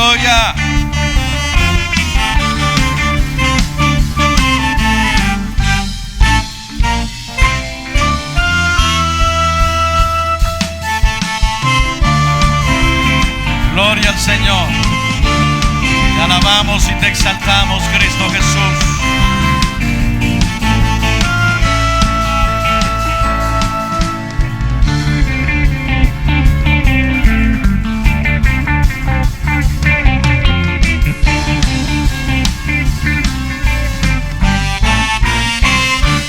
Aleluya. Gloria al Señor. Te alabamos y te exaltamos, Cristo Jesús.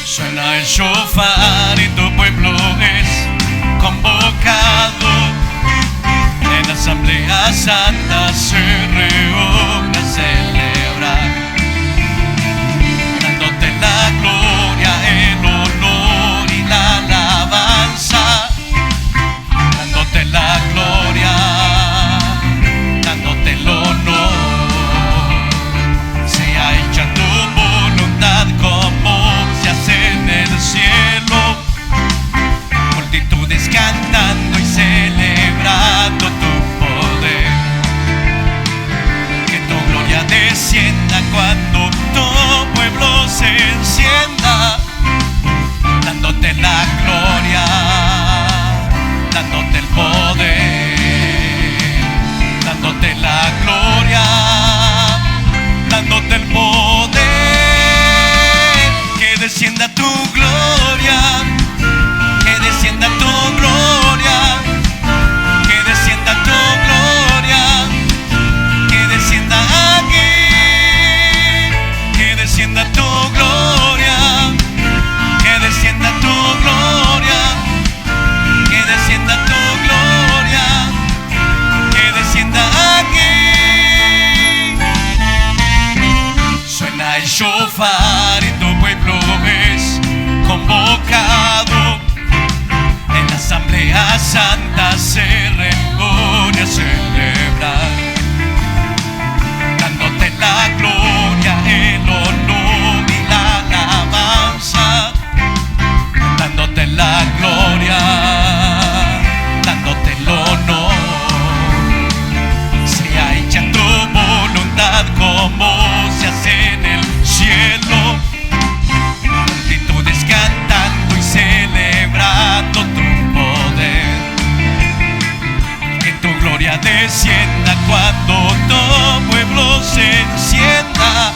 Suena el shofar y tu pueblo es convocado. En la asamblea santa se reúne a celebrar, dándote la gloria, el honor y la alabanza, dándote la gloria, dándote el honor. Sea hecha tu voluntad como se hace en el cielo, multitudes cantando y celebrando tu poder. Que tu gloria descienda cuando tu pueblo se encienda, dándote la gloria, dándote el poder, dándote la gloria, dándote el poder. Que descienda tu gloria, que descienda tu gloria, que descienda tu gloria, que descienda aquí, que descienda tu gloria, que descienda tu gloria, que descienda tu gloria, que descienda aquí. Suena el shofar y tu pueblo es convocado. En la asamblea santa se reúne a celebrar, dándote la gloria, el honor y la alabanza, dándote la gloria, dándote el honor. Sea hecha tu voluntad como se hace en el cielo, multitudes cantando y celebrando tu poder. Que tu gloria descienda cuando tu pueblo se encienda,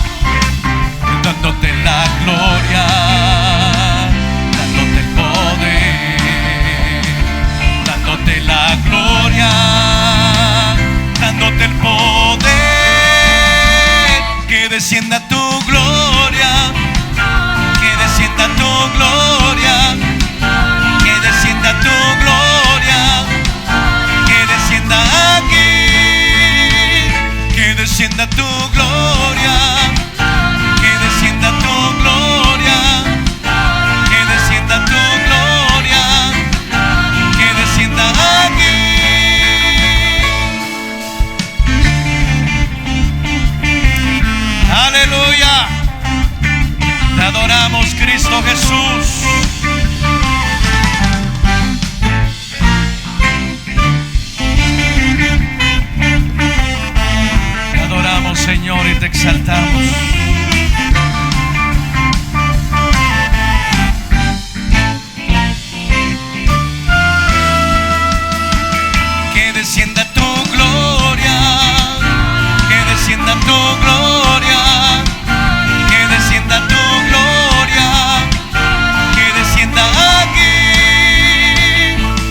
dándote la gloria, dándote el poder, dándote la gloria, dándote el poder. Que descienda tu gloria, que descienda tu gloria, que descienda tu gloria, que descienda aquí, que descienda tu gloria, que descienda tu gloria, que descienda tu gloria, que descienda aquí. Aleluya. Te adoramos, Cristo Jesús. Te adoramos, Señor, y te exaltamos. Que descienda tu gloria, que descienda tu gloria, que descienda tu gloria, que descienda aquí,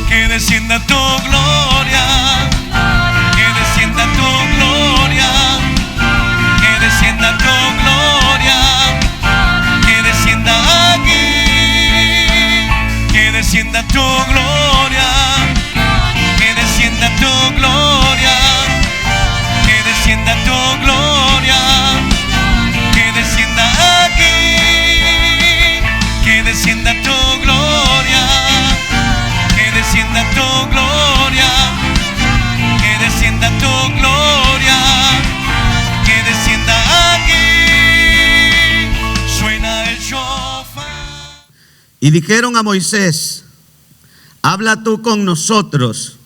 que descienda tu gloria, que descienda tu gloria, que descienda tu gloria, que descienda aquí, que descienda tu gloria, que descienda tu gloria, que descienda tu gloria, que descienda aquí, que descienda tu gloria, que descienda tu gloria, que descienda tu gloria, que descienda aquí. Suena el shofar. Y dijeron a Moisés: habla tú con nosotros,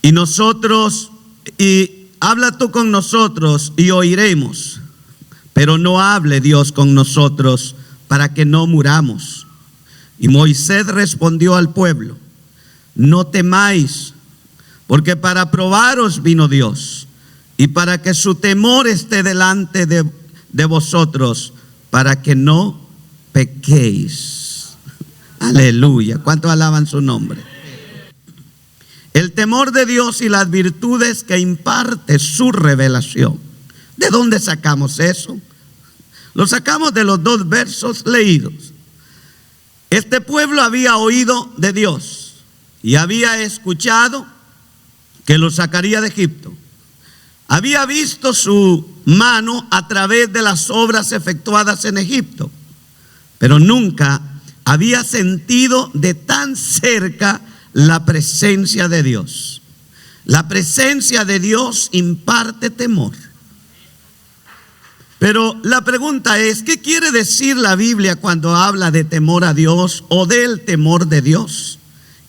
y habla tú con nosotros y oiremos, pero no hable Dios con nosotros para que no muramos. Y Moisés respondió al pueblo: no temáis, porque para probaros vino Dios, y para que su temor esté delante de vosotros, para que no pequéis. Aleluya. ¿Cuántos alaban su nombre? El temor de Dios y las virtudes que imparte su revelación. ¿De dónde sacamos eso? Lo sacamos de los 2 versos leídos. Este pueblo había oído de Dios y había escuchado que lo sacaría de Egipto. Había visto su mano a través de las obras efectuadas en Egipto, pero nunca había sentido de tan cerca la presencia de Dios. La presencia de Dios imparte temor. Pero la pregunta es, ¿qué quiere decir la Biblia cuando habla de temor a Dios o del temor de Dios?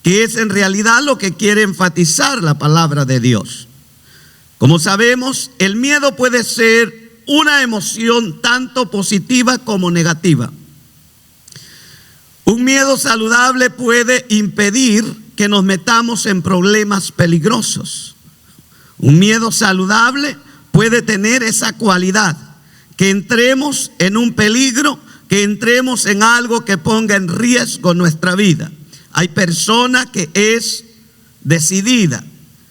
Que es en realidad lo que quiere enfatizar la palabra de Dios. Como sabemos, el miedo puede ser una emoción tanto positiva como negativa. Un miedo saludable puede impedir que nos metamos en problemas peligrosos. Un miedo saludable puede tener esa cualidad, que entremos en un peligro, que entremos en algo que ponga en riesgo nuestra vida. Hay persona que es decidida,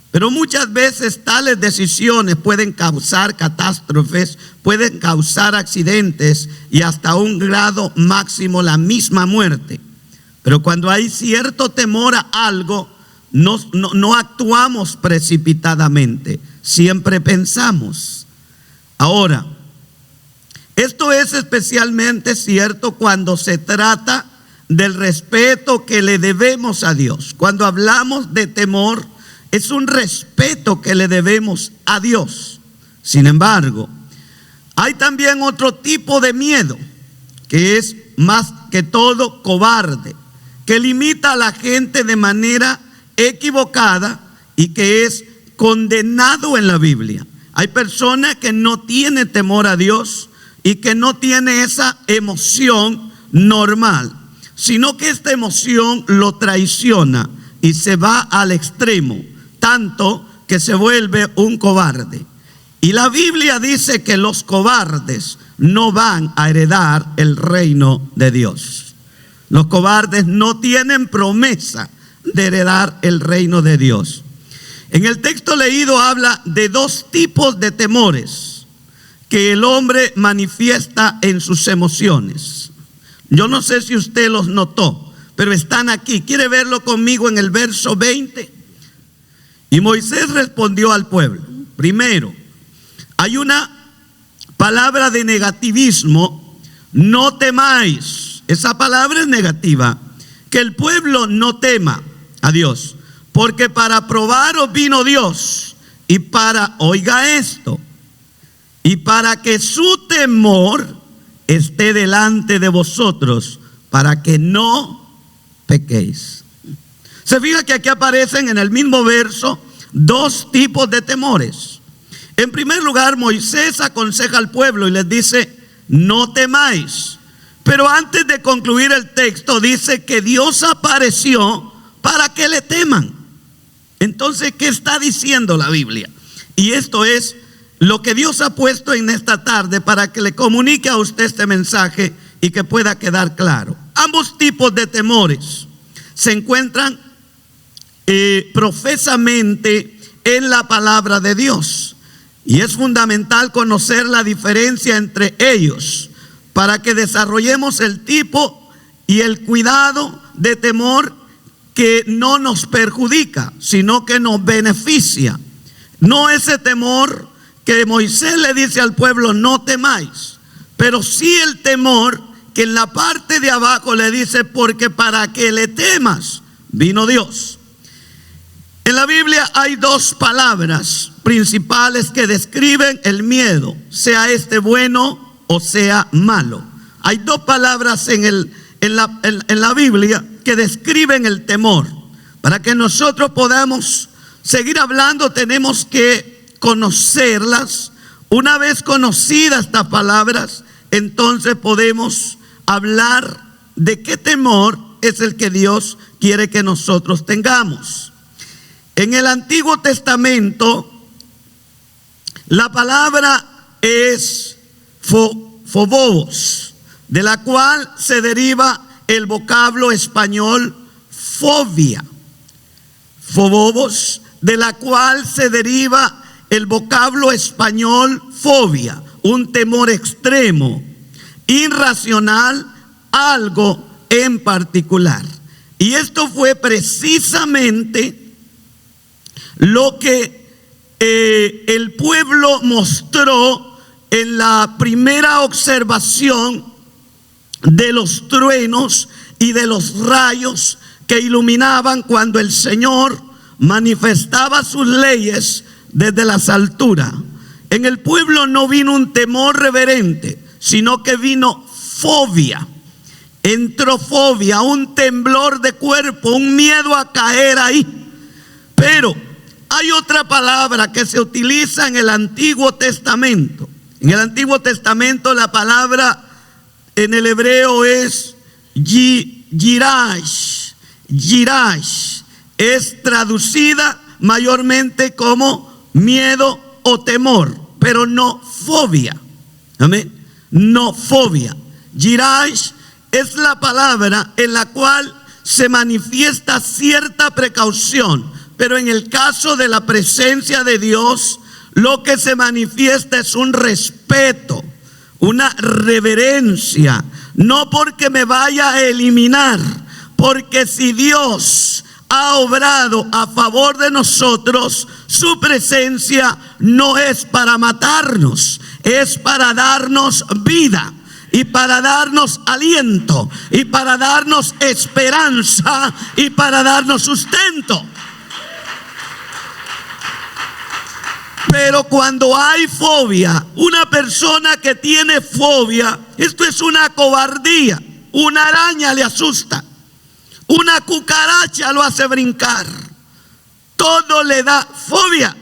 pero muchas veces tales decisiones pueden causar catástrofes, pueden causar accidentes y hasta un grado máximo la misma muerte. Pero cuando hay cierto temor a algo, no actuamos precipitadamente, siempre pensamos. Ahora, esto es especialmente cierto cuando se trata del respeto que le debemos a Dios. Cuando hablamos de temor, es un respeto que le debemos a Dios. Sin embargo, hay también otro tipo de miedo, que es más que todo cobarde, que limita a la gente de manera equivocada y que es condenado en la Biblia. Hay personas que no tienen temor a Dios y que no tiene esa emoción normal, sino que esta emoción lo traiciona y se va al extremo, tanto que se vuelve un cobarde. Y la Biblia dice que los cobardes no van a heredar el reino de Dios. Los cobardes no tienen promesa de heredar el reino de Dios. En el texto leído habla de 2 tipos de temores que el hombre manifiesta en sus emociones. Yo no sé si usted los notó, pero están aquí. ¿Quiere verlo conmigo en el verso 20? Y Moisés respondió al pueblo. Primero, hay una palabra de negativismo: no temáis. Esa palabra es negativa. Que el pueblo no tema a Dios, porque para probaros vino Dios, y para, oiga esto, y para que su temor esté delante de vosotros, para que no pequéis. Se fija que aquí aparecen en el mismo verso 2 tipos de temores. En primer lugar, Moisés aconseja al pueblo y les dice: no temáis. Pero antes de concluir el texto dice que Dios apareció para que le teman. Entonces, ¿qué está diciendo la Biblia? Y esto es lo que Dios ha puesto en esta tarde para que le comunique a usted este mensaje y que pueda quedar claro. Ambos tipos de temores se encuentran profesamente en la palabra de Dios, y es fundamental conocer la diferencia entre ellos para que desarrollemos el tipo y el cuidado de temor que no nos perjudica, sino que nos beneficia. No ese temor que Moisés le dice al pueblo: no temáis, pero sí el temor que en la parte de abajo le dice: porque para que le temas vino Dios. En la Biblia hay 2 palabras principales que describen el miedo, sea este bueno o sea malo. Hay 2 palabras en la Biblia que describen el temor. Para que nosotros podamos seguir hablando, tenemos que conocerlas. Una vez conocidas estas palabras, entonces podemos hablar de qué temor es el que Dios quiere que nosotros tengamos. En el Antiguo Testamento, la palabra es phobos, de la cual se deriva el vocablo español fobia. Phobos, de la cual se deriva el vocablo español fobia, un temor extremo, irracional, algo en particular. Y esto fue precisamente lo que el pueblo mostró en la primera observación de los truenos y de los rayos que iluminaban cuando el Señor manifestaba sus leyes desde las alturas. En el pueblo no vino un temor reverente, sino que vino fobia. Entró fobia, un temblor de cuerpo, un miedo a caer ahí. Pero hay otra palabra que se utiliza en el Antiguo Testamento. En el Antiguo Testamento la palabra en el hebreo es yirash. Yirash es traducida mayormente como miedo o temor, pero no fobia. Amén. No fobia. Yirash es la palabra en la cual se manifiesta cierta precaución, pero en el caso de la presencia de Dios, lo que se manifiesta es un respeto, una reverencia, no porque me vaya a eliminar, porque si Dios ha obrado a favor de nosotros, su presencia no es para matarnos, es para darnos vida y para darnos aliento y para darnos esperanza y para darnos sustento. Pero cuando hay fobia, una persona que tiene fobia, esto es una cobardía. Una araña le asusta, una cucaracha lo hace brincar, todo le da fobia.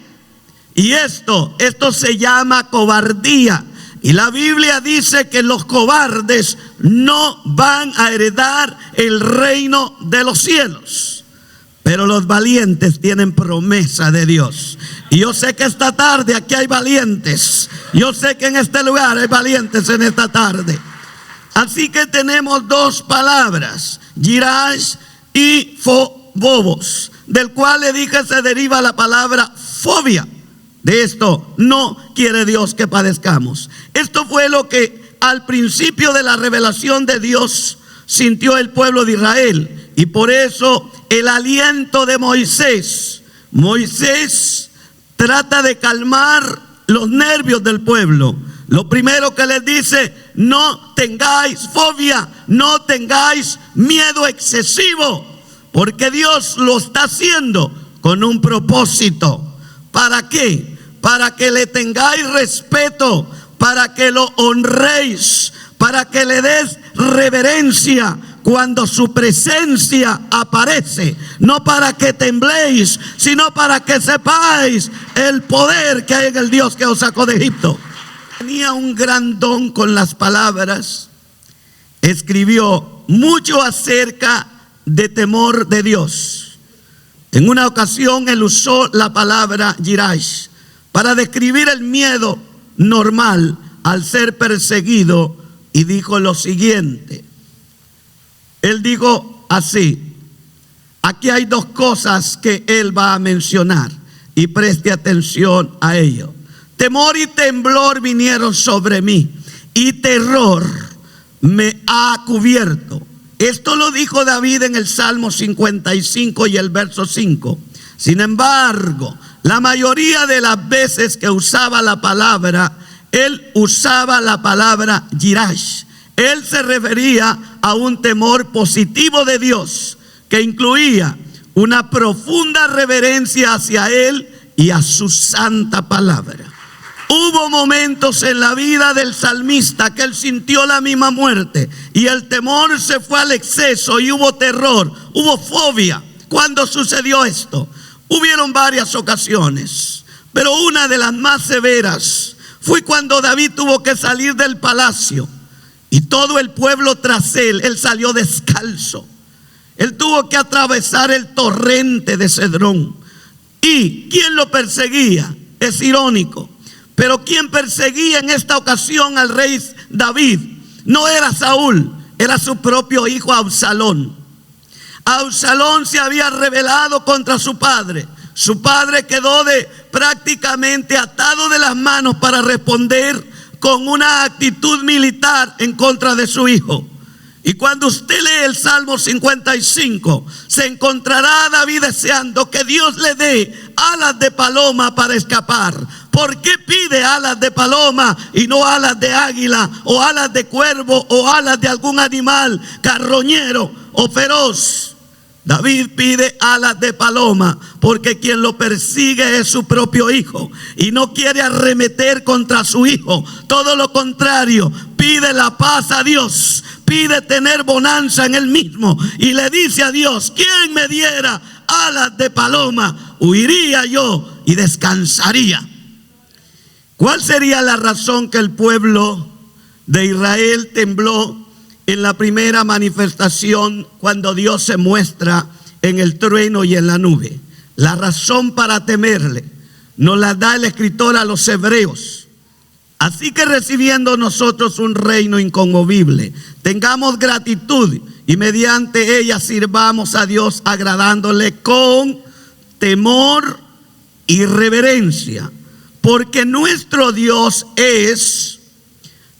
Y esto se llama cobardía. Y la Biblia dice que los cobardes no van a heredar el reino de los cielos. Pero los valientes tienen promesa de Dios. Y yo sé que esta tarde aquí hay valientes. Yo sé que en este lugar hay valientes en esta tarde. Así que tenemos dos palabras, yirash y phobos, del cual le dije se deriva la palabra fobia. De esto no quiere Dios que padezcamos. Esto fue lo que al principio de la revelación de Dios sintió el pueblo de Israel. Y por eso el aliento de Moisés trata de calmar los nervios del pueblo. Lo primero que les dice: no tengáis fobia, no tengáis miedo excesivo, porque Dios lo está haciendo con un propósito. ¿Para qué? Para que le tengáis respeto, para que lo honréis, para que le des reverencia cuando su presencia aparece, no para que tembléis, sino para que sepáis el poder que hay en el Dios que os sacó de Egipto. Tenía un gran don con las palabras, escribió mucho acerca de temor de Dios. En una ocasión él usó la palabra yirash para describir el miedo normal al ser perseguido, y dijo lo siguiente. Él dijo así: aquí hay dos cosas que él va a mencionar y preste atención a ello. Temor y temblor vinieron sobre mí y terror me ha cubierto. Esto lo dijo David en el Salmo 55 y el verso 5. Sin embargo, la mayoría de las veces que usaba la palabra, él usaba la palabra yirash. Él se refería a un temor positivo de Dios que incluía una profunda reverencia hacia Él y a su santa palabra. Hubo momentos en la vida del salmista que él sintió la misma muerte y el temor se fue al exceso y hubo terror, hubo fobia. ¿Cuándo sucedió esto? Hubieron varias ocasiones. Pero una de las más severas fue cuando David tuvo que salir del palacio y todo el pueblo tras él. Él salió descalzo. Él tuvo que atravesar el torrente de Cedrón. ¿Y quién lo perseguía? Es irónico. Pero quien perseguía en esta ocasión al rey David no era Saúl, era su propio hijo Absalón. Absalón se había rebelado contra su padre. Su padre quedó prácticamente atado de las manos para responder con una actitud militar en contra de su hijo. Y cuando usted lee el Salmo 55, se encontrará a David deseando que Dios le dé alas de paloma para escapar. ¿Por qué pide alas de paloma y no alas de águila o alas de cuervo o alas de algún animal carroñero o feroz? David pide alas de paloma porque quien lo persigue es su propio hijo y no quiere arremeter contra su hijo. Todo lo contrario, pide la paz a Dios, pide tener bonanza en él mismo y le dice a Dios: ¿quién me diera alas de paloma? Huiría yo y descansaría. ¿Cuál sería la razón que el pueblo de Israel tembló en la primera manifestación cuando Dios se muestra en el trueno y en la nube? La razón para temerle nos la da el escritor a los hebreos. Así que recibiendo nosotros un reino inconmovible, tengamos gratitud y mediante ella sirvamos a Dios agradándole con temor y reverencia, porque nuestro Dios es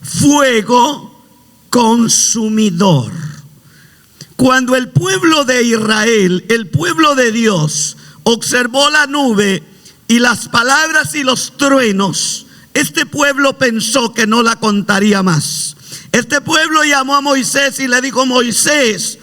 fuego consumidor. Cuando el pueblo de Israel, el pueblo de Dios, observó la nube y las palabras y los truenos, este pueblo pensó que no la contaría más. Este pueblo llamó a Moisés y le dijo: Moisés,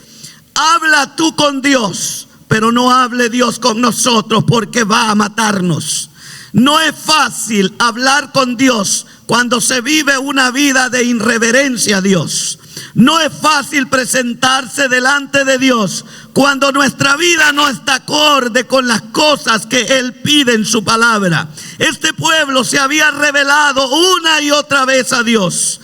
habla tú con Dios, pero no hable Dios con nosotros porque va a matarnos. No es fácil hablar con Dios cuando se vive una vida de irreverencia a Dios. No es fácil presentarse delante de Dios cuando nuestra vida no está acorde con las cosas que Él pide en su palabra. Este pueblo se había revelado una y otra vez a Dios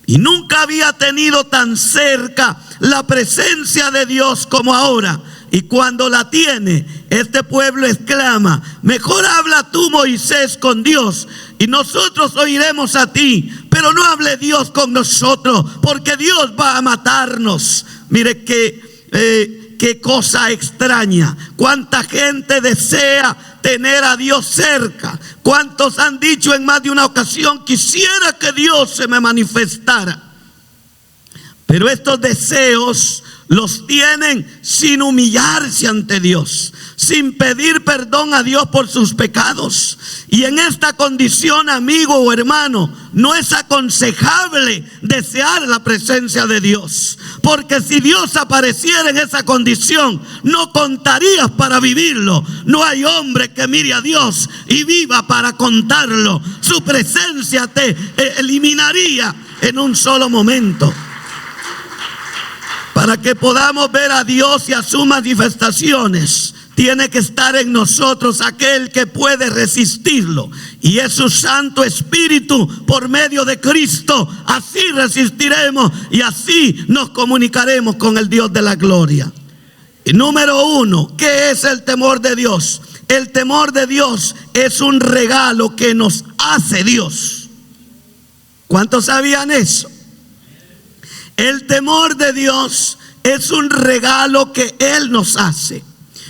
y nunca había tenido tan cerca la presencia de Dios como ahora. Y cuando la tiene, este pueblo exclama: mejor habla tú, Moisés, con Dios y nosotros oiremos a ti, pero no hable Dios con nosotros porque Dios va a matarnos. Mire qué cosa extraña. Cuánta gente desea tener a Dios cerca. Cuántos han dicho en más de una ocasión: quisiera que Dios se me manifestara. Pero estos deseos los tienen sin humillarse ante Dios, sin pedir perdón a Dios por sus pecados. Y en esta condición, amigo o hermano, no es aconsejable desear la presencia de Dios, porque si Dios apareciera en esa condición, no contarías para vivirlo. No hay hombre que mire a Dios y viva para contarlo. Su presencia te eliminaría en un solo momento. Para que podamos ver a Dios y a sus manifestaciones, tiene que estar en nosotros aquel que puede resistirlo, y es su Santo Espíritu por medio de Cristo. Así resistiremos y así nos comunicaremos con el Dios de la gloria. Y número uno, ¿qué es el temor de Dios? El temor de Dios es un regalo que nos hace Dios. ¿Cuántos sabían eso? El temor de Dios es un regalo que Él nos hace.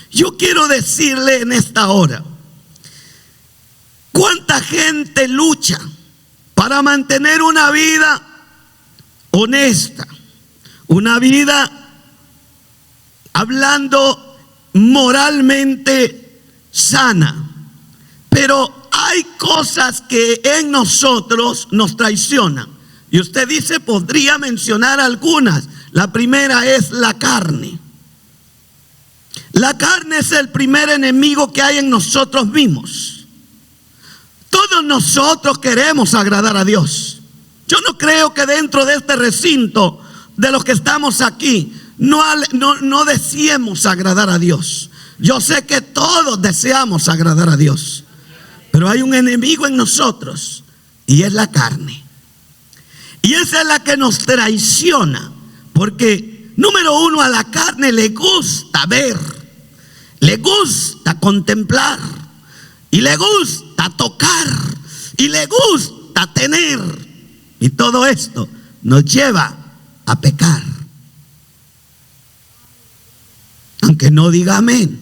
Yo quiero decirle en esta hora: ¿cuánta gente lucha para mantener una vida honesta? Una vida hablando moralmente sana. Pero hay cosas que en nosotros nos traicionan. Y usted dice, podría mencionar algunas. La primera es la carne. La carne es el primer enemigo que hay en nosotros mismos. Todos nosotros queremos agradar a Dios. Yo no creo que dentro de este recinto, de los que estamos aquí, no deseemos agradar a Dios. Yo sé que todos deseamos agradar a Dios. Pero hay un enemigo en nosotros y es la carne. Y esa es la que nos traiciona, porque número uno, a la carne le gusta ver, le gusta contemplar, y le gusta tocar, y le gusta tener. Y todo esto nos lleva a pecar. Aunque no diga amén.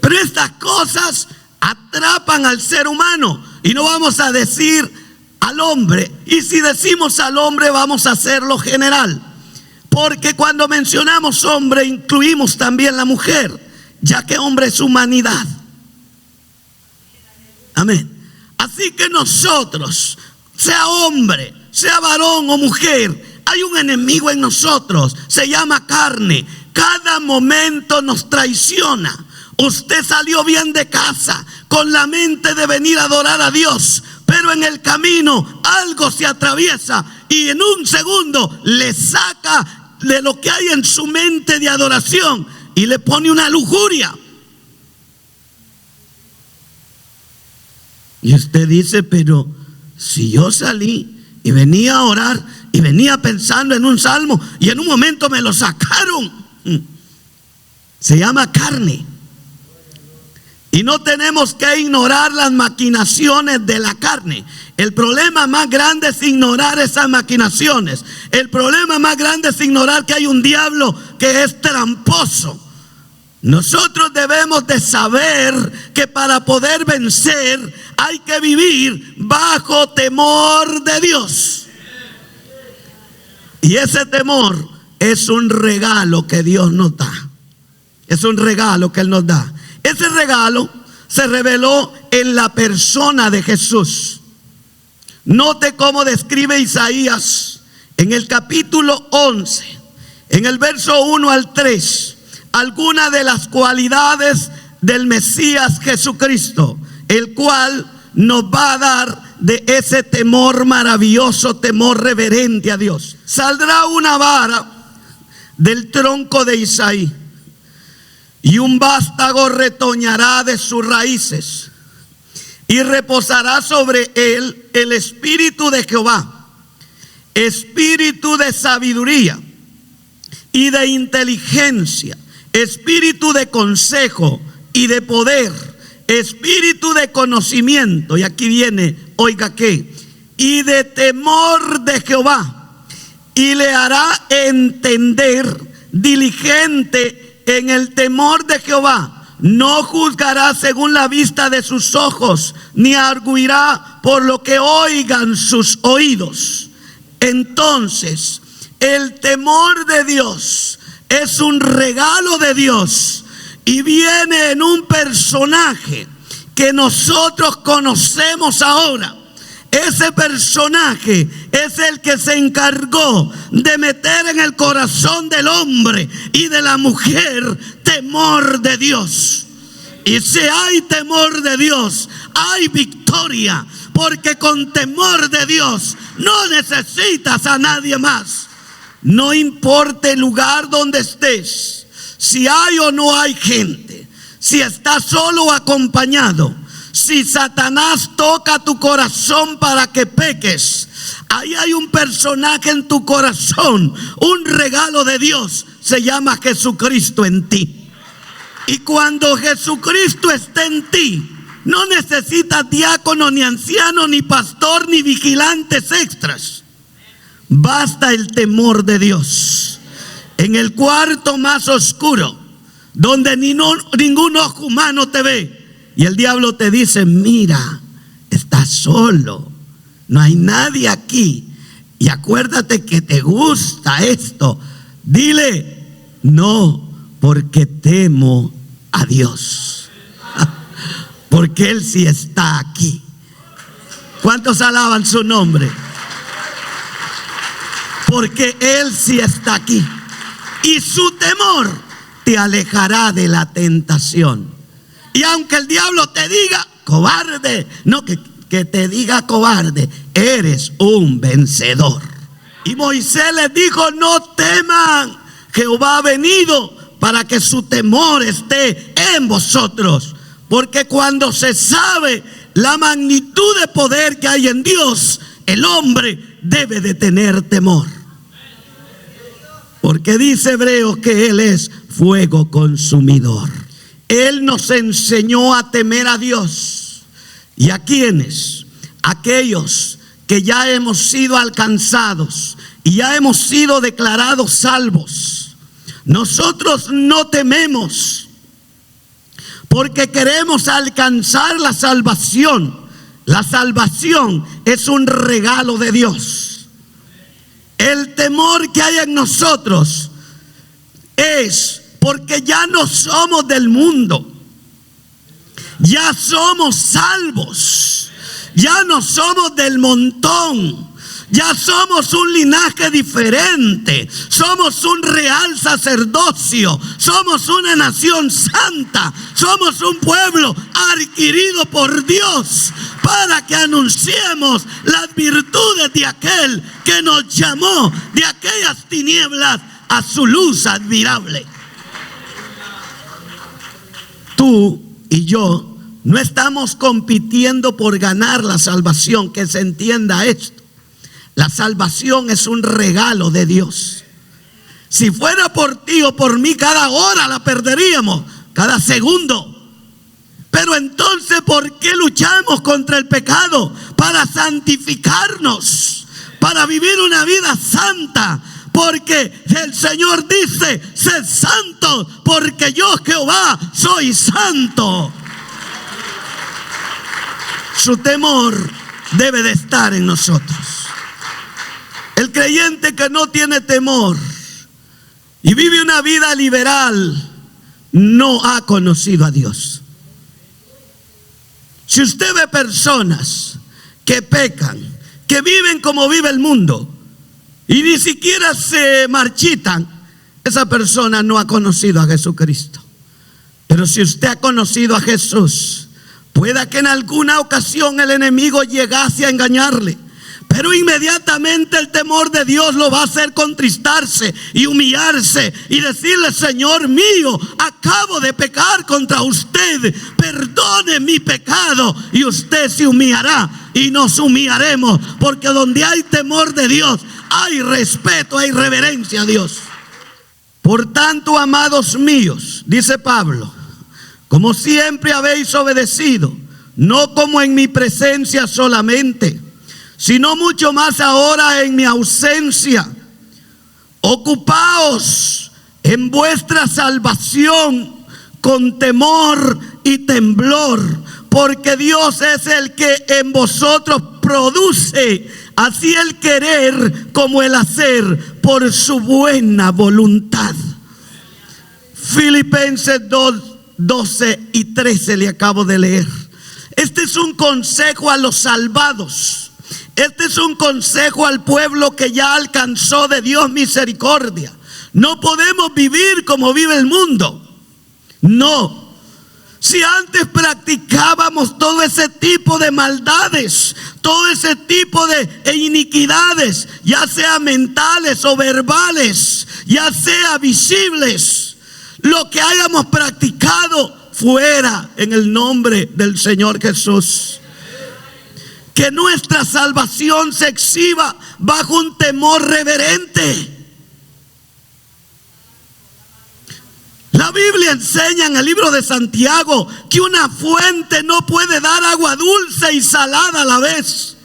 Pero estas cosas atrapan al ser humano. Y no vamos a decir al hombre. Y si decimos al hombre, vamos a hacerlo general. Porque cuando mencionamos hombre, incluimos también la mujer, ya que hombre es humanidad. Amén. Así que nosotros, sea hombre, sea varón o mujer, hay un enemigo en nosotros, se llama carne. Cada momento nos traiciona. Usted salió bien de casa con la mente de venir a adorar a Dios, pero en el camino algo se atraviesa y en un segundo le saca de lo que hay en su mente de adoración y le pone una lujuria. Y usted dice, pero si yo salí y venía a orar y venía pensando en un salmo y en un momento me lo sacaron. Se llama carne. Y no tenemos que ignorar las maquinaciones de la carne. El problema más grande es ignorar esas maquinaciones. El problema más grande es ignorar que hay un diablo que es tramposo. Nosotros debemos de saber que para poder vencer hay que vivir bajo temor de Dios. Y ese temor es un regalo que Dios nos da. Es un regalo que Él nos da. Ese regalo se reveló en la persona de Jesús. Note cómo describe Isaías en el capítulo 11, en el verso 1 al 3, algunas de las cualidades del Mesías Jesucristo, el cual nos va a dar de ese temor maravilloso, temor reverente a Dios. Saldrá una vara del tronco de Isaí, y un vástago retoñará de sus raíces, y reposará sobre él el espíritu de Jehová, espíritu de sabiduría y de inteligencia, espíritu de consejo y de poder, espíritu de conocimiento. Y aquí viene, oiga qué, y de temor de Jehová, y le hará entender diligente en el temor de Jehová. No juzgará según la vista de sus ojos, ni arguirá por lo que oigan sus oídos. Entonces, el temor de Dios es un regalo de Dios y viene en un personaje que nosotros conocemos ahora. Ese personaje es el que se encargó de meter en el corazón del hombre y de la mujer temor de Dios. Y si hay temor de Dios, hay victoria, porque con temor de Dios no necesitas a nadie más. No importa el lugar donde estés, si hay o no hay gente, si estás solo o acompañado, si Satanás toca tu corazón para que peques, ahí hay un personaje en tu corazón, un regalo de Dios, se llama Jesucristo en ti. Y cuando Jesucristo está en ti, no necesitas diácono, ni anciano, ni pastor, ni vigilantes extras. Basta el temor de Dios. En el cuarto más oscuro, donde ningún ojo humano te ve, y el diablo te dice, mira, estás solo, no hay nadie aquí, y acuérdate que te gusta esto. Dile, no, porque temo a Dios, porque Él sí está aquí. ¿Cuántos alaban su nombre? Porque Él sí está aquí, y su temor te alejará de la tentación. Y aunque el diablo te diga cobarde, no, que te diga cobarde, eres un vencedor. Y Moisés les dijo, no teman, Jehová ha venido para que su temor esté en vosotros. Porque cuando se sabe la magnitud de poder que hay en Dios, el hombre debe de tener temor. Porque dice Hebreos que Él es fuego consumidor. Él nos enseñó a temer a Dios. ¿Y a quiénes? Aquellos que ya hemos sido alcanzados y ya hemos sido declarados salvos. Nosotros no tememos porque queremos alcanzar la salvación. La salvación es un regalo de Dios. El temor que hay en nosotros es porque ya no somos del mundo. Ya somos salvos. Ya no somos del montón. Ya somos un linaje diferente. Somos un real sacerdocio. Somos una nación santa. Somos un pueblo adquirido por Dios para que anunciemos las virtudes de aquel que nos llamó de aquellas tinieblas a su luz admirable. Tú y yo no estamos compitiendo por ganar la salvación, que se entienda esto. La salvación es un regalo de Dios. Si fuera por ti o por mí, cada hora la perderíamos, cada segundo. Pero entonces, ¿por qué luchamos contra el pecado? Para santificarnos, para vivir una vida santa. Porque el Señor dice: sed santos, porque yo, Jehová, soy santo. Su temor debe de estar en nosotros. El creyente que no tiene temor y vive una vida liberal no ha conocido a Dios. Si usted ve personas que pecan, que viven como vive el mundo y ni siquiera se marchitan, esa persona no ha conocido a Jesucristo. Pero si usted ha conocido a Jesús, pueda que en alguna ocasión el enemigo llegase a engañarle, pero inmediatamente el temor de Dios lo va a hacer contristarse y humillarse y decirle: Señor mío, acabo de pecar contra usted, perdone mi pecado. Y usted se humillará y nos humillaremos, porque donde hay temor de Dios hay respeto, hay reverencia a Dios. Por tanto, amados míos, dice Pablo, como siempre habéis obedecido, no como en mi presencia solamente, sino mucho más ahora en mi ausencia, ocupaos en vuestra salvación con temor y temblor, porque Dios es el que en vosotros produce así el querer como el hacer por su buena voluntad. Filipenses 2:12 y 13 le acabo de leer. Este es un consejo a los salvados. Este es un consejo al pueblo que ya alcanzó de Dios misericordia. No podemos vivir como vive el mundo. No. Si antes practicábamos todo ese tipo de maldades, todo ese tipo de iniquidades, ya sea mentales o verbales, ya sea visibles, lo que hayamos practicado fuera en el nombre del Señor Jesús. Que nuestra salvación se exhiba bajo un temor reverente. La Biblia enseña en el libro de Santiago que una fuente no puede dar agua dulce y salada a la vez.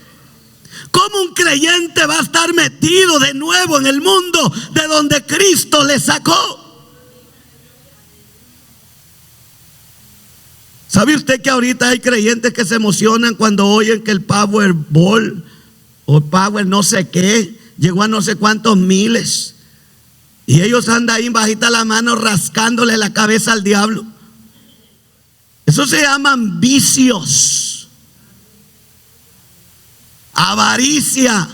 ¿Cómo un creyente va a estar metido de nuevo en el mundo de donde Cristo le sacó? ¿Sabe usted que ahorita hay creyentes que se emocionan cuando oyen que el Powerball o Power no sé qué llegó a no sé cuántos miles? Y ellos andan ahí bajita la mano rascándole la cabeza al diablo. Eso se llaman vicios, avaricia.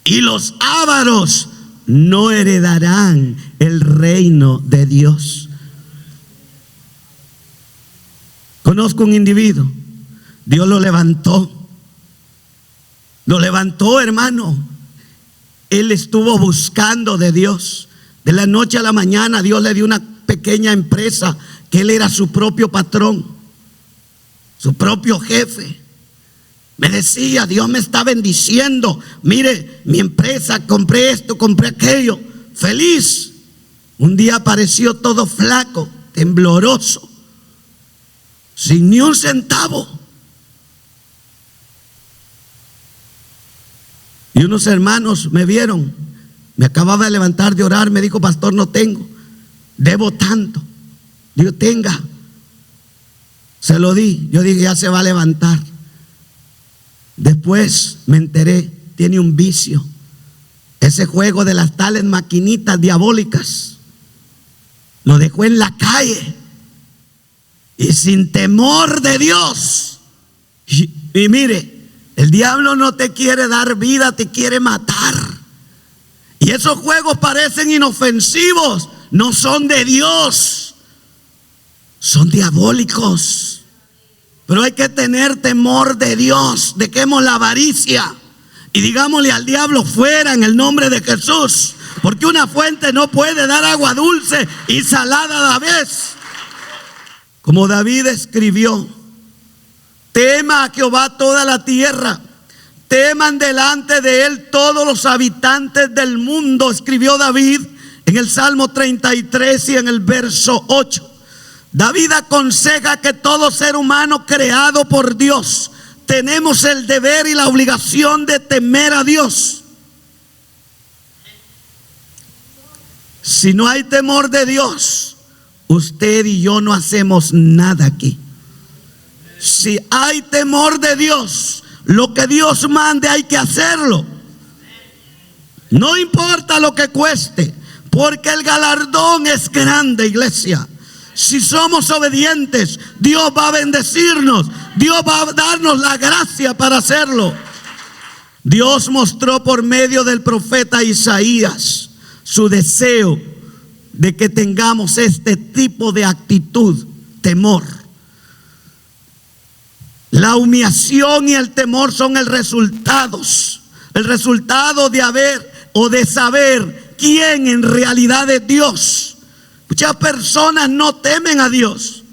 Y los ávaros no heredarán el reino de Dios. Conozco un individuo, Dios lo levantó, hermano. Él estuvo buscando de Dios. De la noche a la mañana Dios le dio una pequeña empresa que él era su propio patrón. su propio jefe. Me decía, Dios me está bendiciendo. Mire, mi empresa, compré esto, compré aquello. Feliz. Un día apareció todo flaco, tembloroso, sin ni un centavo. Y unos hermanos me vieron. Me acababa de levantar de orar. Me dijo, pastor, no tengo. Debo tanto. Digo, tenga. Se lo di. Yo dije, ya se va a levantar. Después me enteré, tiene un vicio. Ese juego de las tales maquinitas diabólicas lo dejó en la calle y sin temor de Dios. Y mire, el diablo no te quiere dar vida, te quiere matar. Y esos juegos parecen inofensivos, no son de Dios, son diabólicos. Pero hay que tener temor de Dios. Dejemos la avaricia y digámosle al diablo fuera en el nombre de Jesús. Porque una fuente no puede dar agua dulce y salada a la vez. Como David escribió, tema a Jehová toda la tierra, teman delante de él todos los habitantes del mundo, escribió David en el Salmo 33 y en el verso 8. David aconseja que todo ser humano creado por Dios tenemos el deber y la obligación de temer a Dios. Si no hay temor de Dios, usted y yo no hacemos nada aquí. Si hay temor de Dios, lo que Dios mande hay que hacerlo. No importa lo que cueste, porque el galardón es grande, iglesia. Si somos obedientes, Dios va a bendecirnos. Dios va a darnos la gracia para hacerlo. Dios mostró por medio del profeta Isaías su deseo de que tengamos este tipo de actitud, temor. La humillación y el temor son el resultado de haber o de saber quién en realidad es Dios. Muchas personas no temen a Dios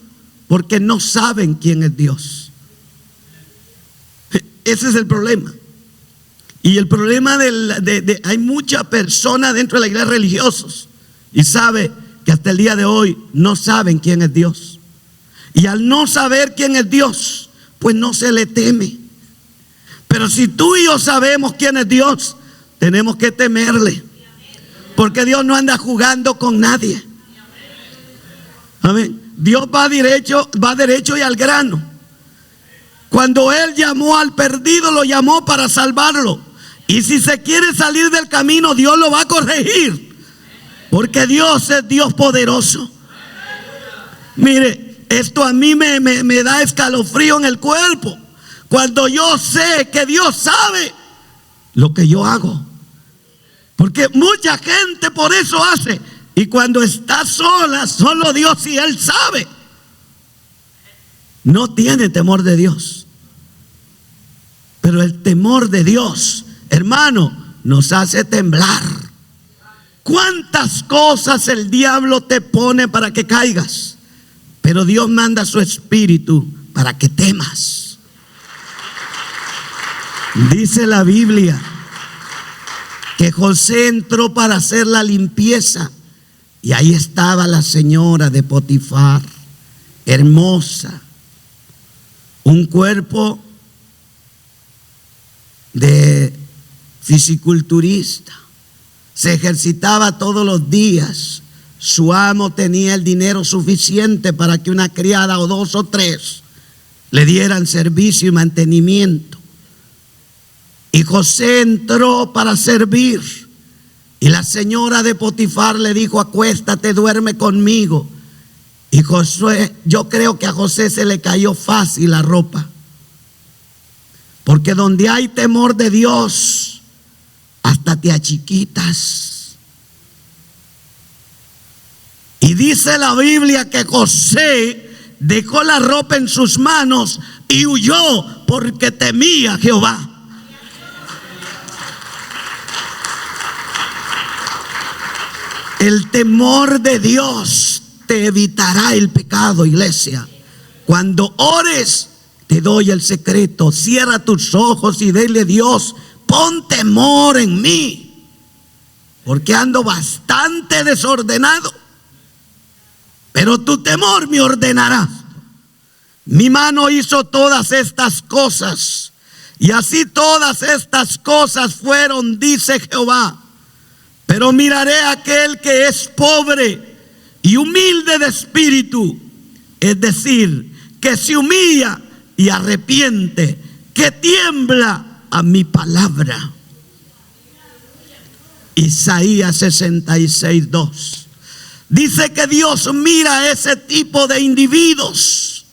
porque no saben quién es Dios. Ese es el problema. Y el problema hay muchas personas dentro de la iglesia religiosos y sabe que hasta el día de hoy no saben quién es Dios. Y al no saber quién es Dios, pues no se le teme. Pero si tú y yo sabemos quién es Dios, tenemos que temerle, porque Dios no anda jugando con nadie. Amén. Dios va derecho y al grano. Cuando Él llamó al perdido, lo llamó para salvarlo. Y si se quiere salir del camino, Dios lo va a corregir, porque Dios es Dios poderoso. Mire, esto a mí me da escalofrío en el cuerpo cuando yo sé que Dios sabe lo que yo hago, porque mucha gente por eso hace. Y cuando está sola, solo Dios y Él sabe, no tiene temor de Dios. Pero el temor de Dios, hermano, nos hace temblar. ¿Cuántas cosas el diablo te pone para que caigas? Pero Dios manda su espíritu para que temas. Dice la Biblia que José entró para hacer la limpieza. Y ahí estaba la señora de Potifar, hermosa, un cuerpo de fisiculturista, se ejercitaba todos los días. Su amo tenía el dinero suficiente para que una criada o dos o tres le dieran servicio y mantenimiento. Y José entró para servir. Y la señora de Potifar le dijo: acuéstate, duerme conmigo. Y Josué, yo creo que a José se le cayó fácil la ropa, porque donde hay temor de Dios, hasta te achiquitas. Y dice la Biblia que José dejó la ropa en sus manos y huyó porque temía a Jehová. El temor de Dios te evitará el pecado, iglesia. Cuando ores, te doy el secreto. Cierra tus ojos y dile: Dios, pon temor en mí, porque ando bastante desordenado, pero tu temor me ordenará. Mi mano hizo todas estas cosas, y así todas estas cosas fueron, dice Jehová. Pero miraré a aquel que es pobre y humilde de espíritu, es decir, que se humilla y arrepiente, que tiembla a mi palabra. Isaías 66:2 dice que Dios mira a ese tipo de individuos,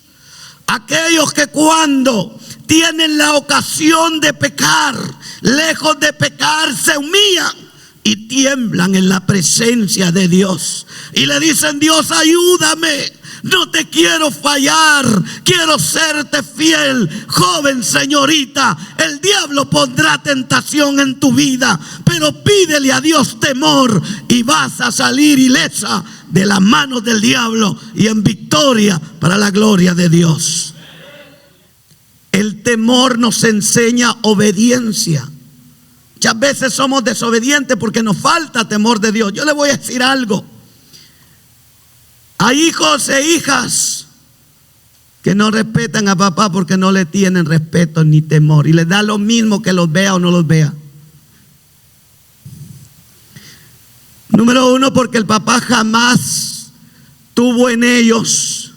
aquellos que cuando tienen la ocasión de pecar, lejos de pecar, se humillan y tiemblan en la presencia de Dios y le dicen: Dios, ayúdame, no te quiero fallar, quiero serte fiel. Joven, señorita, el diablo pondrá tentación en tu vida, pero pídele a Dios temor y vas a salir ilesa de las manos del diablo y en victoria para la gloria de Dios. El temor nos enseña obediencia. Muchas veces somos desobedientes porque nos falta temor de Dios. Yo le voy a decir algo: hay hijos e hijas que no respetan a papá porque no le tienen respeto ni temor, y les da lo mismo que los vea o no los vea. Número uno, porque el papá jamás tuvo en ellos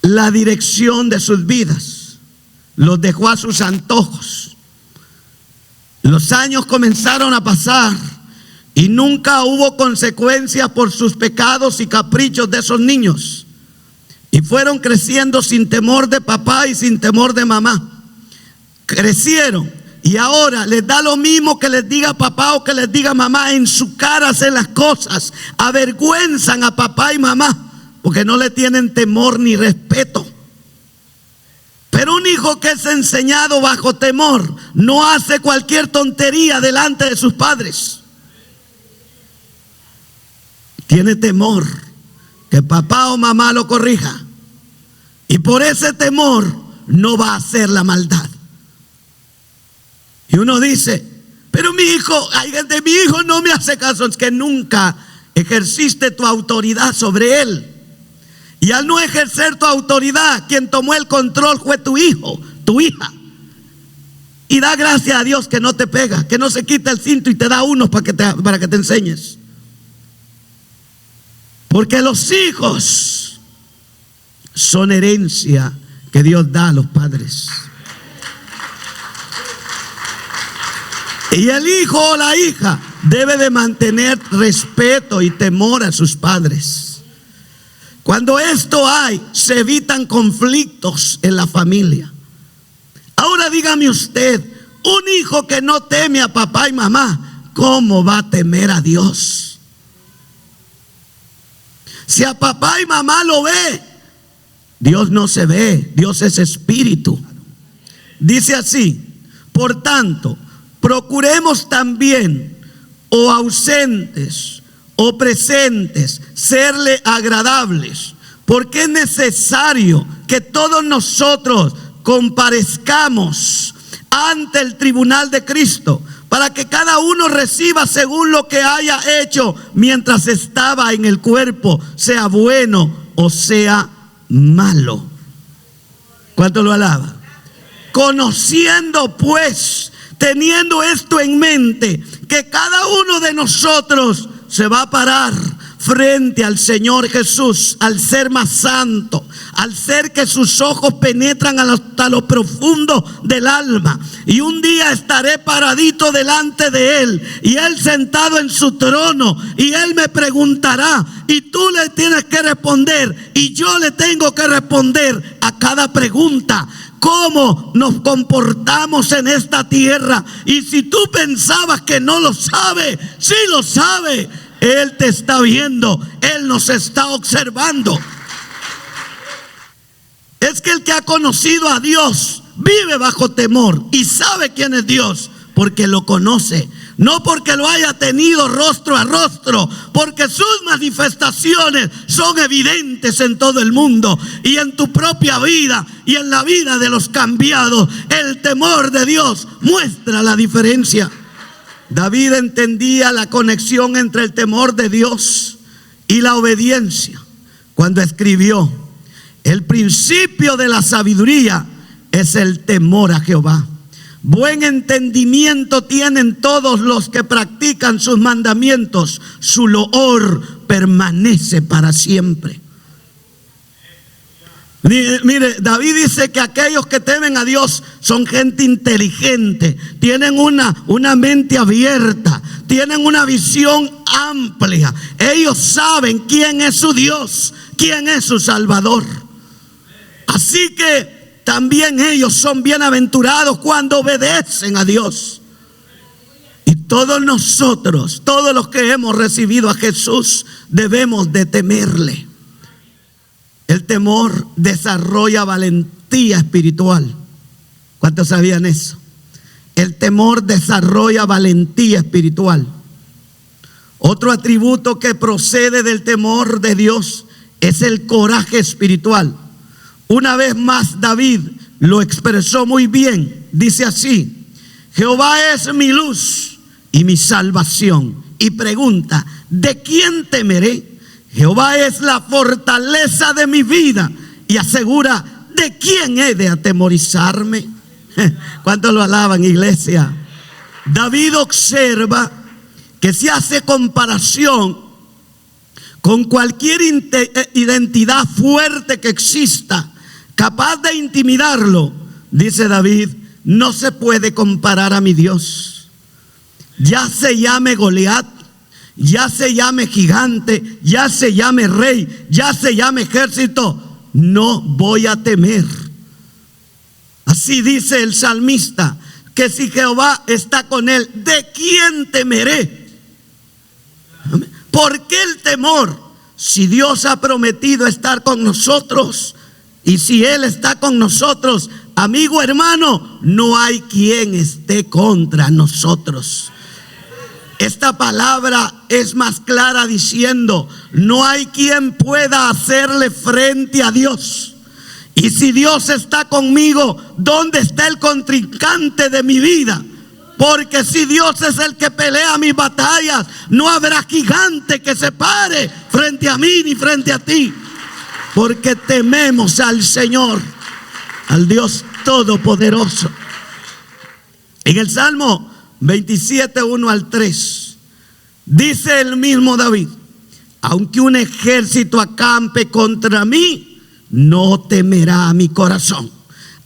la dirección de sus vidas, los dejó a sus antojos. Los años comenzaron a pasar y nunca hubo consecuencias por sus pecados y caprichos de esos niños, y fueron creciendo sin temor de papá y sin temor de mamá. Crecieron y ahora les da lo mismo que les diga papá o que les diga mamá. En su cara hacen las cosas, avergüenzan a papá y mamá porque no le tienen temor ni respeto. Pero un hijo que es enseñado bajo temor no hace cualquier tontería delante de sus padres. Tiene temor que papá o mamá lo corrija, y por ese temor no va a hacer la maldad. Y uno dice: pero mi hijo no me hace caso. Es que nunca ejerciste tu autoridad sobre él. Y al no ejercer tu autoridad, quien tomó el control fue tu hijo, tu hija. Y da gracias a Dios que no te pega, que no se quita el cinto y te da uno para que te enseñes. Porque los hijos son herencia que Dios da a los padres. Y el hijo o la hija debe de mantener respeto y temor a sus padres. Cuando esto hay, se evitan conflictos en la familia. Ahora dígame usted, un hijo que no teme a papá y mamá, ¿cómo va a temer a Dios? Si a papá y mamá lo ve, Dios no se ve, Dios es espíritu. Dice así: por tanto, procuremos también, o ausentes o presentes, serle agradables, porque es necesario que todos nosotros comparezcamos ante el tribunal de Cristo, para que cada uno reciba según lo que haya hecho mientras estaba en el cuerpo, sea bueno o sea malo. ¿Cuánto lo alaba? Conociendo pues, teniendo esto en mente, que cada uno de nosotros se va a parar frente al Señor Jesús, al ser más santo, al ser que sus ojos penetran hasta lo profundo del alma. Y un día estaré paradito delante de Él, y Él sentado en su trono, y Él me preguntará, y tú le tienes que responder, y yo le tengo que responder a cada pregunta. ¿Cómo nos comportamos en esta tierra? Y si tú pensabas que no lo sabe, sí lo sabe. Él te está viendo, Él nos está observando. Es que el que ha conocido a Dios vive bajo temor y sabe quién es Dios, porque lo conoce. No porque lo haya tenido rostro a rostro, porque sus manifestaciones son evidentes en todo el mundo y en tu propia vida y en la vida de los cambiados. El temor de Dios muestra la diferencia. David entendía la conexión entre el temor de Dios y la obediencia cuando escribió: el principio de la sabiduría es el temor a Jehová. Buen entendimiento tienen todos los que practican sus mandamientos. Su loor permanece para siempre. Mire, David dice que aquellos que temen a Dios son gente inteligente, tienen una mente abierta, tienen una visión amplia. Ellos saben quién es su Dios, quién es su Salvador. Así que también ellos son bienaventurados cuando obedecen a Dios. Y todos nosotros, todos los que hemos recibido a Jesús, debemos de temerle. El temor desarrolla valentía espiritual. ¿Cuántos sabían eso? El temor desarrolla valentía espiritual. Otro atributo que procede del temor de Dios es el coraje espiritual. Una vez más David lo expresó muy bien. Dice así: Jehová es mi luz y mi salvación. Y pregunta: ¿de quién temeré? Jehová es la fortaleza de mi vida. Y asegura: ¿de quién he de atemorizarme? ¿Cuántos lo alaban, iglesia? David observa que si hace comparación con cualquier identidad fuerte que exista, capaz de intimidarlo, dice David: no se puede comparar a mi Dios. Ya se llame Goliat, ya se llame gigante, ya se llame rey, ya se llame ejército, no voy a temer. Así dice el salmista, que si Jehová está con él, ¿de quién temeré? ¿Por qué el temor? Si Dios ha prometido estar con nosotros, y si Él está con nosotros, amigo, hermano, no hay quien esté contra nosotros. Esta palabra es más clara diciendo: no hay quien pueda hacerle frente a Dios. Y si Dios está conmigo, ¿dónde está el contrincante de mi vida? Porque si Dios es el que pelea mis batallas, no habrá gigante que se pare frente a mí ni frente a ti. Porque tememos al Señor, al Dios Todopoderoso. En el Salmo 27, 1 al 3, dice el mismo David: aunque un ejército acampe contra mí, no temerá mi corazón.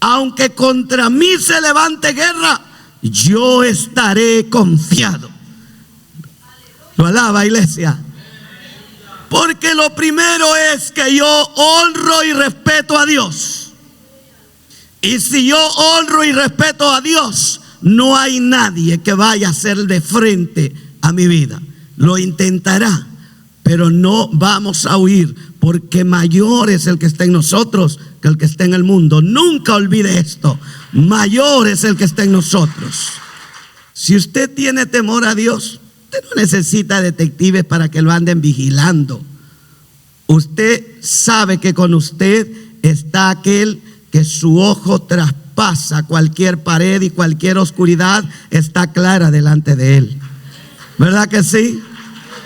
Aunque contra mí se levante guerra, yo estaré confiado. ¿Lo alaba, iglesia? Porque lo primero es que yo honro y respeto a Dios. Y si yo honro y respeto a Dios, no hay nadie que vaya a hacerle frente a mi vida. Lo intentará, pero no vamos a huir, porque mayor es el que está en nosotros que el que está en el mundo. Nunca olvide esto: mayor es el que está en nosotros. Si usted tiene temor a Dios, usted no necesita detectives para que lo anden vigilando. Usted sabe que con usted está aquel que su ojo traspasa cualquier pared y cualquier oscuridad está clara delante de él. ¿Verdad que sí?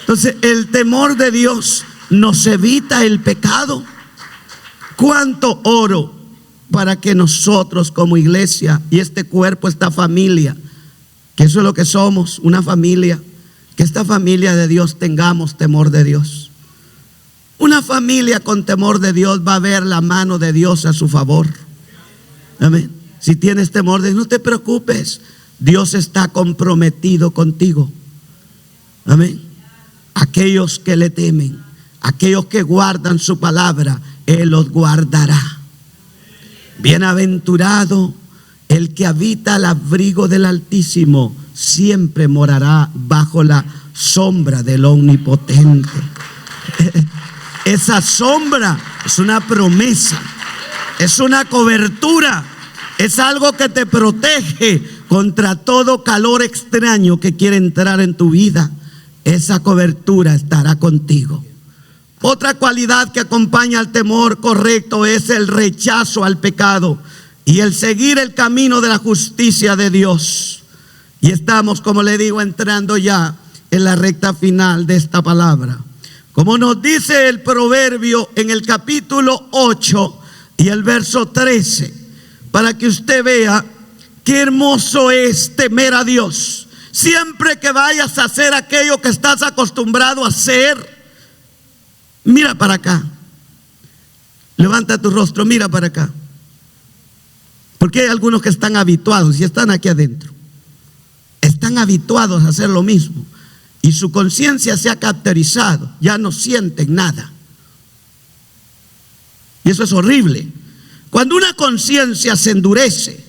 Entonces, el temor de Dios nos evita el pecado. ¿Cuánto oro para que nosotros como iglesia y este cuerpo, esta familia, que eso es lo que somos, una familia, que esta familia de Dios tengamos temor de Dios? Una familia con temor de Dios va a ver la mano de Dios a su favor. Amén. Si tienes temor de Dios, no te preocupes. Dios está comprometido contigo. Amén. Aquellos que le temen, aquellos que guardan su palabra, Él los guardará. Bienaventurado el que habita al abrigo del Altísimo, siempre morará bajo la sombra del Omnipotente. Esa sombra es una promesa, es una cobertura, es algo que te protege contra todo calor extraño que quiere entrar en tu vida, esa cobertura estará contigo. Otra cualidad que acompaña al temor correcto es el rechazo al pecado y el seguir el camino de la justicia de Dios. Y estamos, como le digo, entrando ya en la recta final de esta palabra. Como nos dice el proverbio en el capítulo 8 y el verso 13, para que usted vea qué hermoso es temer a Dios. Siempre que vayas a hacer aquello que estás acostumbrado a hacer, mira para acá. Levanta tu rostro, mira para acá. Porque hay algunos que están habituados y están aquí adentro. Están habituados a hacer lo mismo. Y su conciencia se ha caracterizado. Ya no sienten nada. Y eso es horrible. Cuando una conciencia se endurece,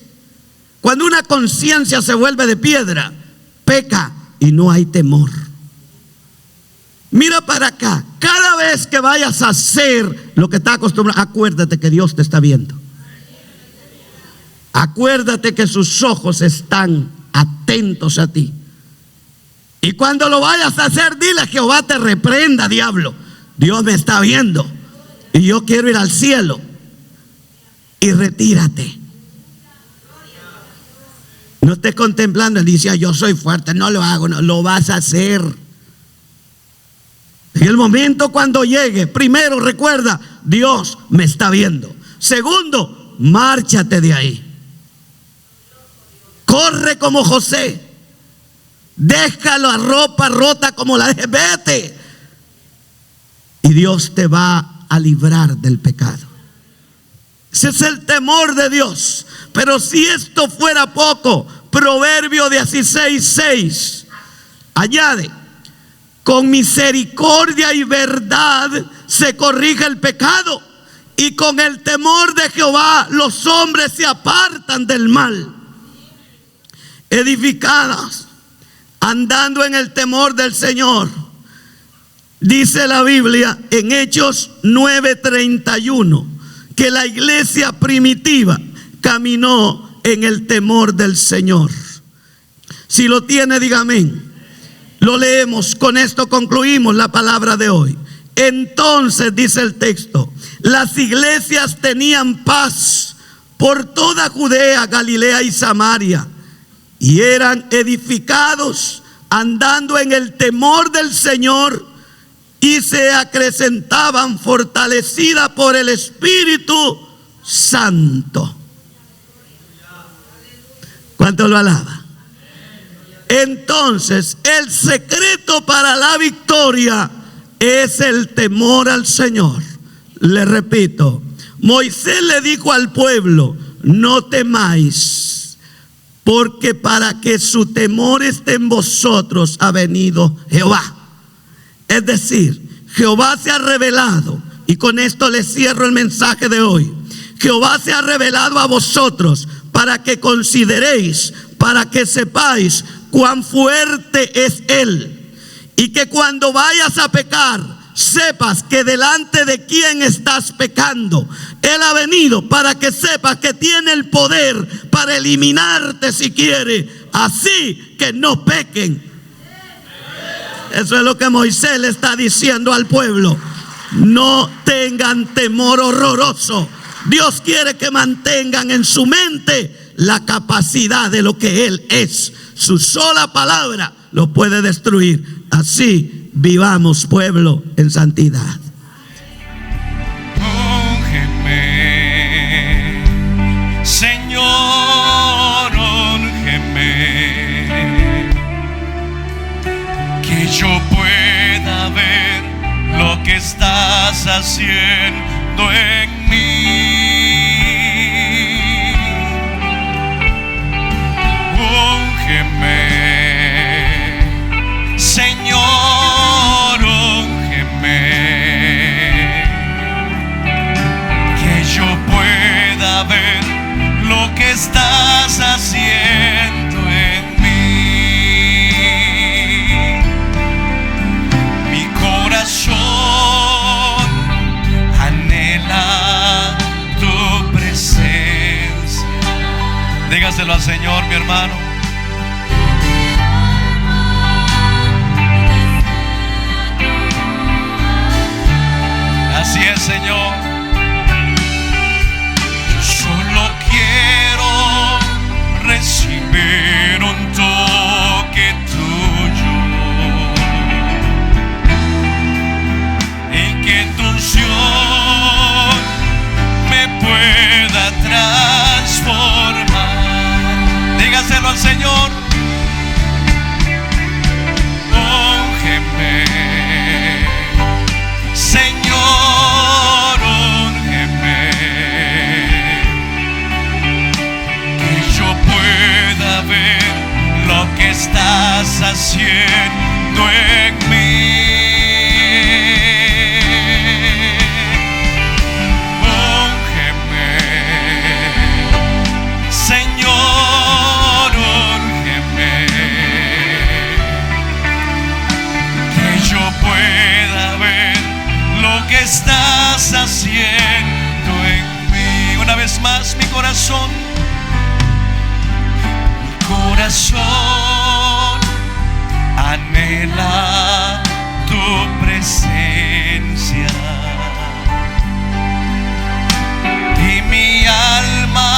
cuando una conciencia se vuelve de piedra, peca y no hay temor. Mira para acá. Cada vez que vayas a hacer lo que estás acostumbrado, acuérdate que Dios te está viendo. Acuérdate que sus ojos están atentos a ti. Y cuando lo vayas a hacer, dile: Jehová te reprenda, diablo. Dios me está viendo y yo quiero ir al cielo. Y retírate. No estés contemplando. Él dice: yo soy fuerte, no lo hago. No, lo vas a hacer. En el momento cuando llegue, primero recuerda: Dios me está viendo. Segundo, márchate de ahí. Corre como José. Deja la ropa rota como la de vete. Y Dios te va a librar del pecado. Ese es el temor de Dios. Pero si esto fuera poco, Proverbio 16:6 añade: con misericordia y verdad se corrige el pecado, y con el temor de Jehová los hombres se apartan del mal. Edificadas, andando en el temor del Señor. Dice la Biblia en Hechos 9:31 que la iglesia primitiva caminó en el temor del Señor. Si lo tiene, diga amén. Lo leemos, con esto concluimos la palabra de hoy. Entonces, dice el texto, las iglesias tenían paz por toda Judea, Galilea y Samaria, y eran edificados andando en el temor del Señor, y se acrecentaban fortalecidas por el Espíritu Santo. ¿Cuánto lo alaba? Entonces, el secreto para la victoria es el temor al Señor. Le repito, Moisés le dijo al pueblo: no temáis, porque para que su temor esté en vosotros ha venido Jehová. Es decir, Jehová se ha revelado, y con esto le cierro el mensaje de hoy. Jehová se ha revelado a vosotros para que consideréis, para que sepáis cuán fuerte es Él, y que cuando vayas a pecar, sepas que delante de quién estás pecando. Él ha venido para que sepas que tiene el poder para eliminarte si quiere, así que no pequen. Eso es lo que Moisés le está diciendo al pueblo. No tengan temor horroroso. Dios quiere que mantengan en su mente la capacidad de lo que Él es. Su sola palabra lo puede destruir. Así vivamos, pueblo, en santidad. Úngeme, Señor, úngeme, que yo pueda ver lo que estás haciendo en mí. Úngeme, Señor, úngeme, que yo pueda ver lo que estás haciendo en mí. Mi corazón anhela tu presencia. Dígaselo al Señor, mi hermano. Señor. Yo solo quiero recibir un toque tuyo y que tu unción me pueda transformar. Dígaselo al Señor. Úngeme, Señor, úngeme, que yo pueda ver lo que estás haciendo en mí. Úngeme, Señor, úngeme, que yo pueda ver lo que estás haciendo en mí. Una vez más, mi corazón anhela tu presencia y mi alma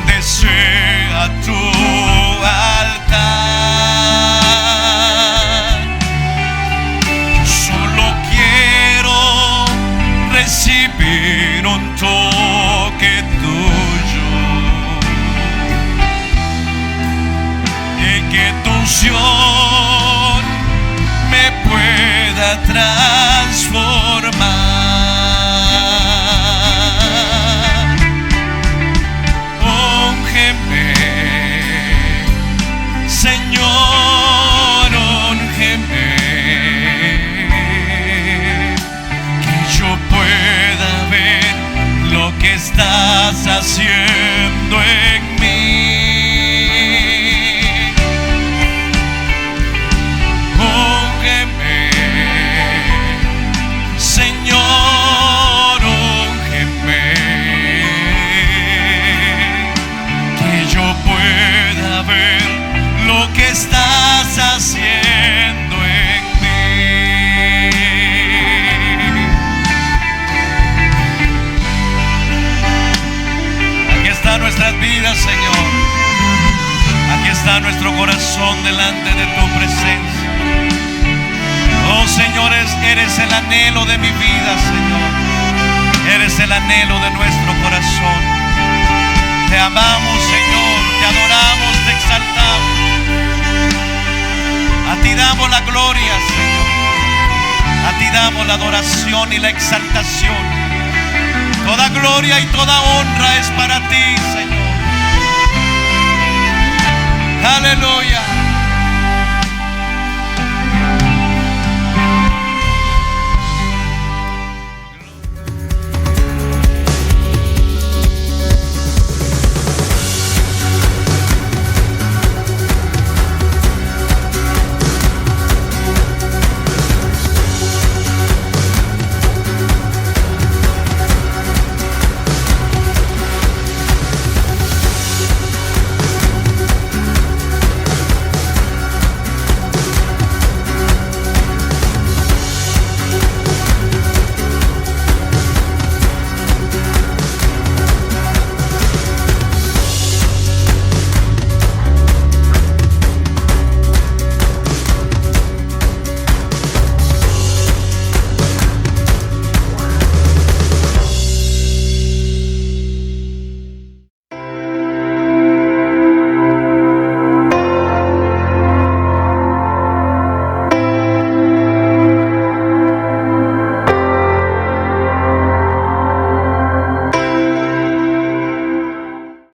desea tu altar. Yo solo quiero recibir un toque tuyo y que tu unción me pueda transformar. Úngeme, Señor, úngeme, que yo pueda ver lo que estás haciendo en mí. Estás haciendo en mí. Aquí están nuestras vidas, Señor. Aquí está nuestro corazón delante de tu presencia. Oh, Señor, eres el anhelo de mi vida, Señor. Eres el anhelo de nuestro corazón. Te amamos, Señor. Te adoramos, te exaltamos. A ti damos la gloria, Señor. A ti damos la adoración y la exaltación. Toda gloria y toda honra es para ti, Señor. Aleluya.